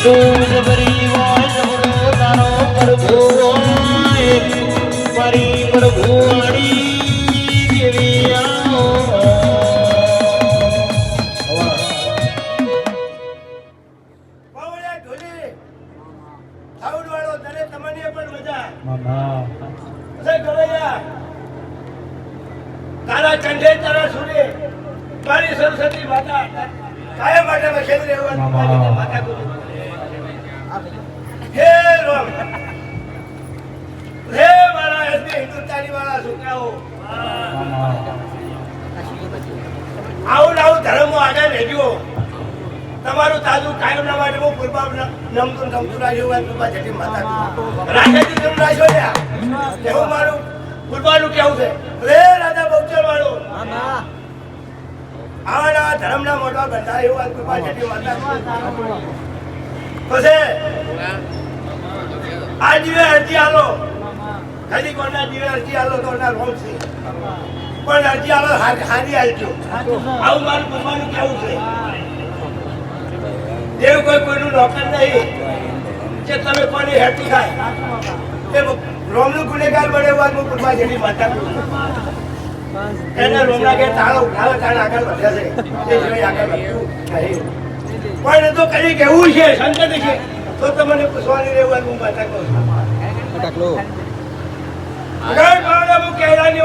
दूध भरी वाज बड़ो तारो प्रभु परी प्रभु आड़ी देवी आओ બાવળિયા ઢોલી સાઉન્ડ વાળો તને તમને પણ મજા મામા જય ગવૈયા તારા ચંડે તારા સૂર્ય મારી સરસ્વતી માતા કાયમ માટે વખેલ રહેવાનું મારી માતા ગુરુ હે રામ હે મારા એસબી હિન્દુસ્તાની વાળા છોકરાઓ આવું ધર્મમાં આગળ રહેજો તમારું તાજું કાયમ ના માટે હું પૂર્વા નમતું રાખ્યું હોય પૂર્વા જટી માતા રાજાજી તમે રાખ્યો લ્યા એવું મારું પૂર્વાનું કેવું છે રે રાજા બહુચર વાળું આવા ધર્મના મોટા બંધાય એવું હોય પૂર્વા જટી માતા પછી આ જીવે અરજી આલો ખાલી કોના જીવે અરજી આલો તો ના રોંગ છે પણ અરજી આલો હારી આલજો આવું મારું પૂર્વાનું કેવું છે દેવ કોઈ કોઈનું નોકર નહીં જે તમે કોની હેતુ થાય એ રોમનું ગુનેગાર બને વાત હું પૂર્વા જેની માતા એને રોમના કે તાળો ઉઠાવે તાળા આગળ વધ્યા છે તે સિવાય આગળ વધ્યું નહીં પણ તો કઈ કેવું છે સંકટ છે તો તમને પૂછવાની રહેવું હું માતા કહું છું આગળ ભાવના હું કહેવાની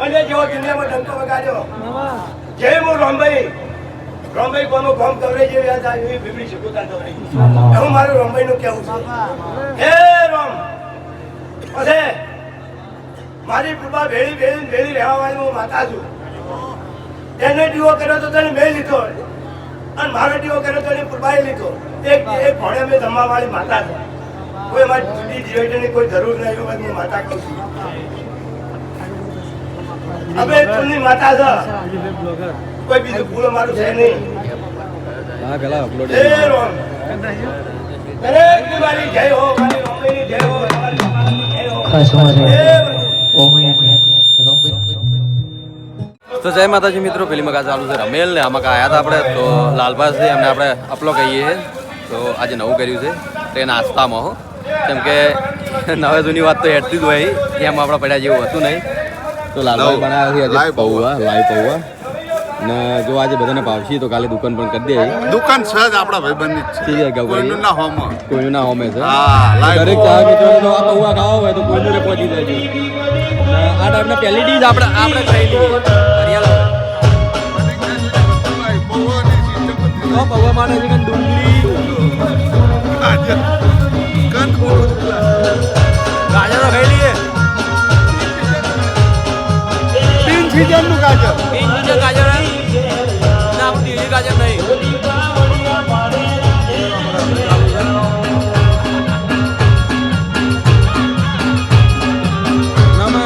અને જેવો દુનિયામાં ડંકો વગાડ્યો જય હું રામભાઈ કોનો કોમ કવરેજ જેવી હતા એવી બીબડી શિકોતા કવરેજ એવું મારું રામભાઈ નું કેવું છે હે રામ પછી મારી કૃપા ભેળી રહેવા વાળી હું માતા છું તેને દીવો કર્યો તો તેને મેં લીધો અને મારો દીવો કર્યો તો એને કૃપાએ લીધો એક ભણે મેં જમવા વાળી માતા છે કોઈ મારી જુદી જીવવાની કોઈ જરૂર નહીં એવું હું માતા કહું છું હવે તુમની માતા છે કોઈ બીજું ભૂલ મારું છે નહીં હા પેલા અપલોડ હે રામ દરેકની મારી જય હો મારી રામભાઈની જય હો તમારી માતાની જય હો ખાસ અમારે હે પ્રભુ તો જય માતાજી મિત્રો પેલીમાં કા ચાલુ છે રમેલ ને આમાં કા આવ્યા હતા આપણે તો લાલભાઈ છે એમને આપણે અપલો કહીએ તો આજે નવું કર્યું છે તે નાસ્તામાં હો કેમ કે નવે જૂની વાત તો હેડતી જ હોય એમ આપણે પડ્યા જેવું હતું નહીં તો લાલભાઈ બનાવ્યા છે આજે પૌવા લાઈવ પૌવા ને જો આજે બધાને ભાવશી તો કાલે દુકાન પણ કરી દે દુકાન છે જ આપણા ભાઈબંધની જ છે કોઈનું ના હોમ કોઈનું ના હોમે છે હા દરેક ચા મિત્રોને આ પૌવા ખાવા હોય તો કોઈનું રે પહોંચી જાય આ ટાઈપના પહેલી ડીશ આપણે ખાઈ લઈએ પૌવા માટે છે કે ડુંગળી ગાજરો ખાઈ લઈએ તીન સીઝનનું ગાજર ગાજર ના આપણે ગાજર નહીં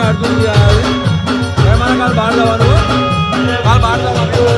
અર્જુન મારે કાલ બહાર જવાનું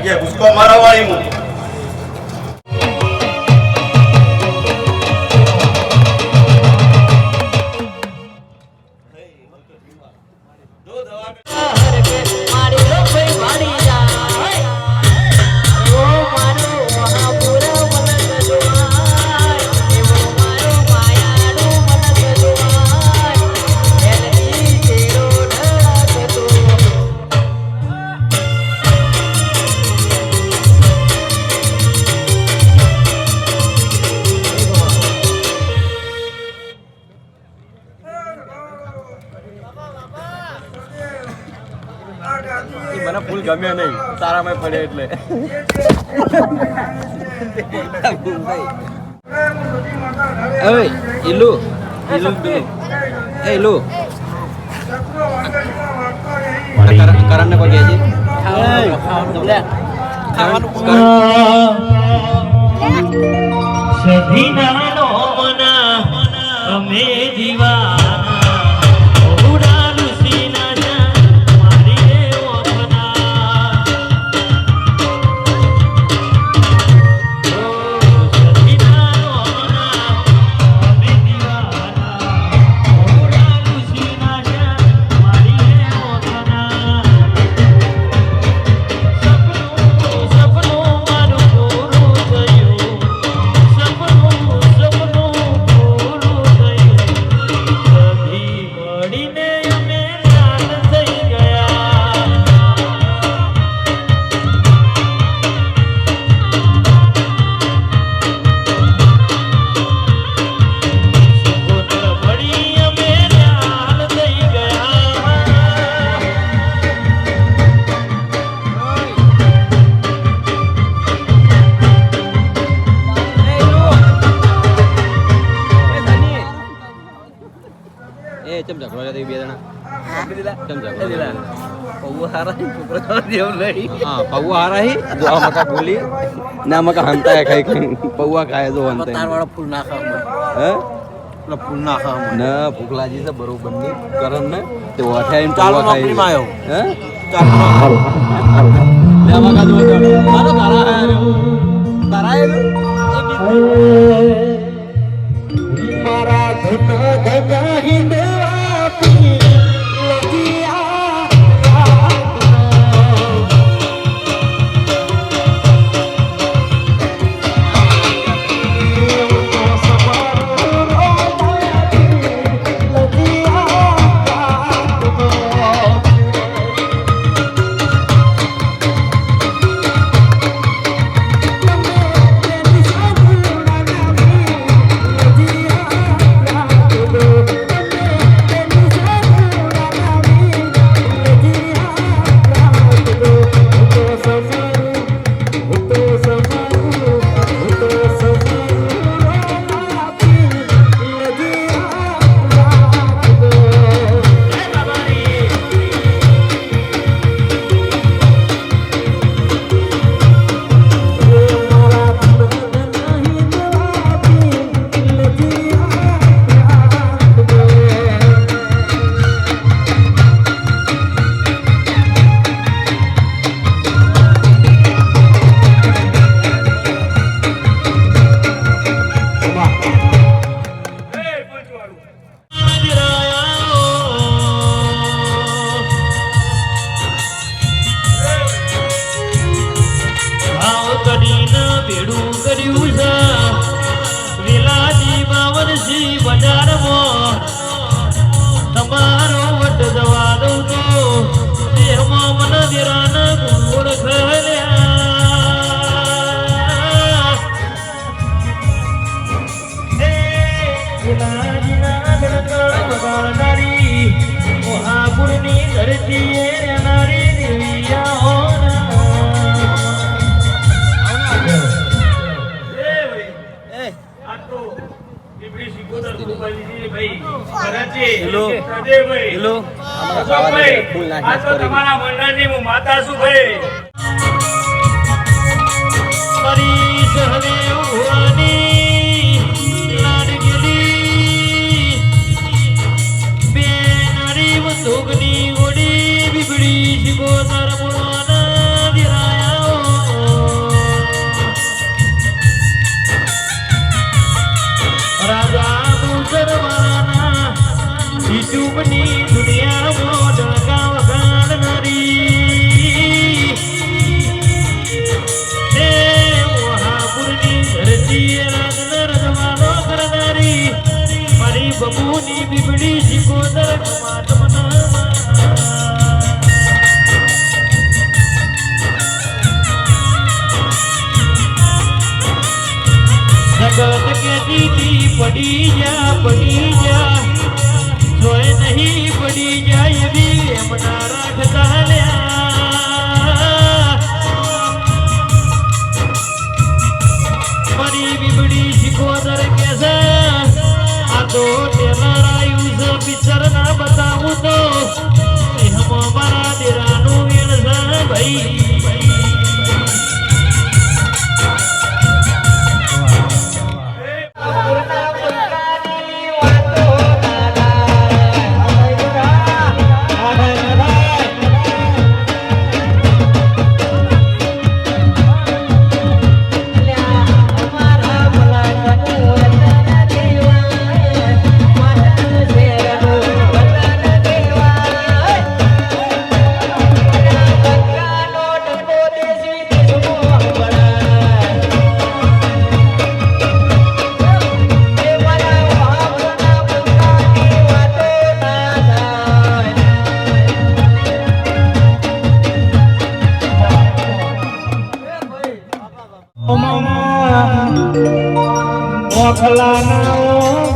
જગ્યાએ ભૂસકો મારવા વાળી હું મને ફૂલ ગમે નહીં તારામાં પડે એટલે ઇલુ ઇલુ એ ઇલુ કરણ ને કોઈ કહેજે સધીના નો મના અમે જીવા ચમચા ખોલા બે જણા ચમચા પૌવા હારા હી જો આ મકા બોલી ના મકા હંતા ખાઈ ખાઈ પૌવા ખાય જો હંતા તાર વાળા ફૂલ ના ખાવ હે પેલા ફૂલ ના ખાવ ના ભૂખ લાગી છે બરોબર ની કરણ ને તે ઓઠાઈ પૌવા ખાઈ આવ્યો હે ચાલ લે મકા જો મારો તારા મારા ધના ધના હિંદવા પી તમારો વટ જવા દઉં તો દેહમાં મન દેરાન ગુણ ખલ્યા મહાપુરની ધરતી નારી દેવિયા તમારા મંડળની હું માતા છું ભાઈ ઓડી બીબડી શીખો તાર મુળવાના દિરાયા બબુની બીબડી શિકોદર ટમાટમના જગત કેતી પડી જા જોય નહીં પડી જાય એવી એમના રાખતા લ્યા મારી બીબડી શિકોદર કે છે આ તો ટેલર આવ્યું છે પિક્ચર ના બતાવું તો એમાં મારા દેરાનું વેણ છે ભાઈ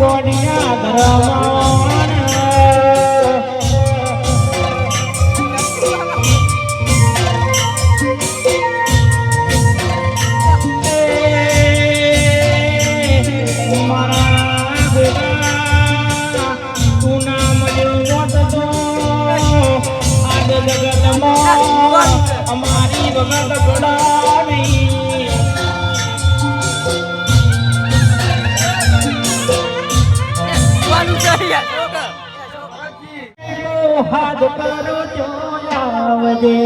ગોડિયા ધરવાન મારા બેટા તું નામ મોત તો આજ જગતમાં અમારી વગત ગોડાવી હાથ કરો ચોયાવજે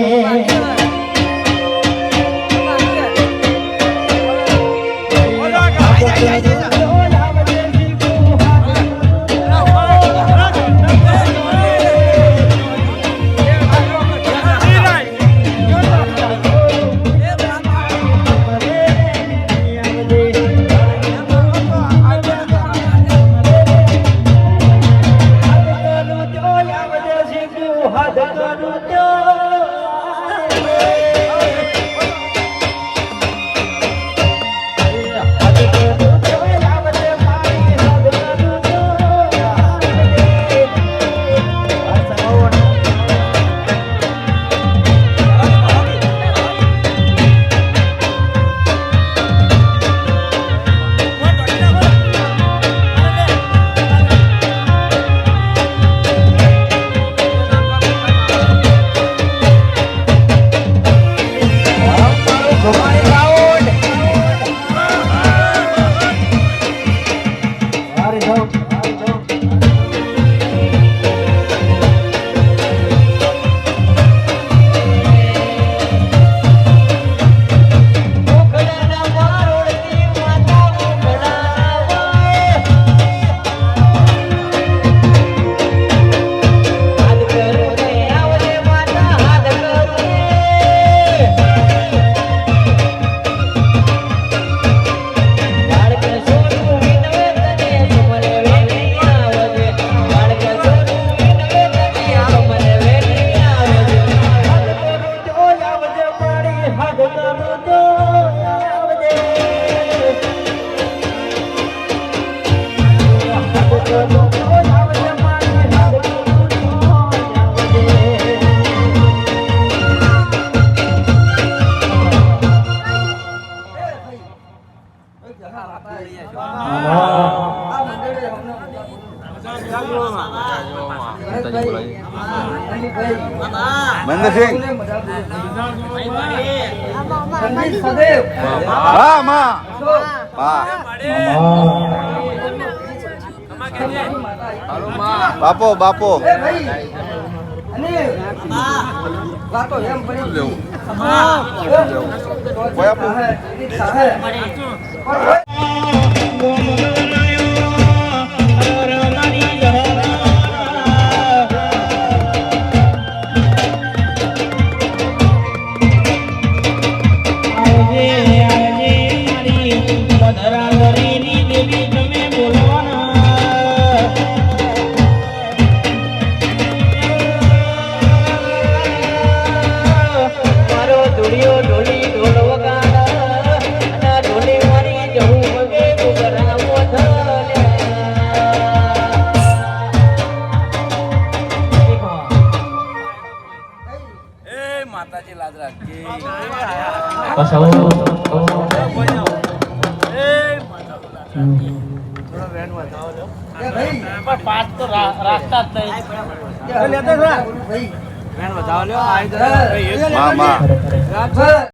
મહેન્દ્રસિંહ હા માં બાપો બાપો ધરા ધરીની દેવી તમે બોલવાના પાસ તો રાખતા જ નહીં. માં